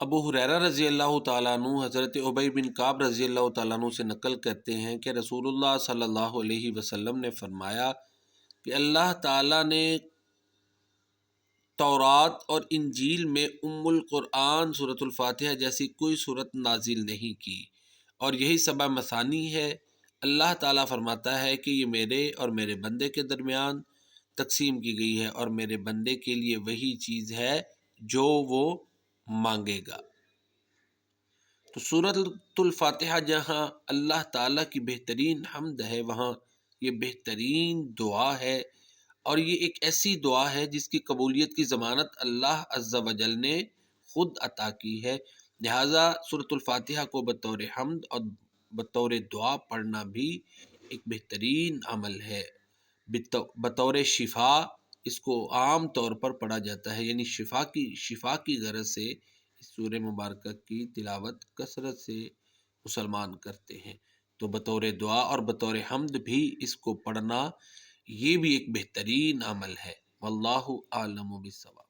ابو ہریرہ رضی اللہ تعالیٰ عنہ حضرت ابی بن کعب رضی اللہ تعالیٰ عنہ سے نقل کرتے ہیں کہ رسول اللہ صلی اللہ علیہ وسلم نے فرمایا کہ اللہ تعالیٰ نے تورات اور انجیل میں القرآن سورۃ الفاتحہ جیسی کوئی صورت نازل نہیں کی، اور یہی سبع مثانی ہے۔ اللہ تعالیٰ فرماتا ہے کہ یہ میرے اور میرے بندے کے درمیان تقسیم کی گئی ہے، اور میرے بندے کے لیے وہی چیز ہے جو وہ مانگے گا۔ تو سورۃ الفاتحہ جہاں اللہ تعالیٰ کی بہترین حمد ہے، وہاں یہ بہترین دعا ہے، اور یہ ایک ایسی دعا ہے جس کی قبولیت کی ضمانت اللہ عز و جل نے خود عطا کی ہے۔ لہٰذا سورۃ الفاتحہ کو بطور حمد اور بطور دعا پڑھنا بھی ایک بہترین عمل ہے۔ بطور شفا اس کو عام طور پر پڑھا جاتا ہے، یعنی شفا کی غرض سے اس سورہ مبارکہ کی تلاوت کثرت سے مسلمان کرتے ہیں۔ تو بطور دعا اور بطور حمد بھی اس کو پڑھنا یہ بھی ایک بہترین عمل ہے۔ واللہ اعلم بالصواب۔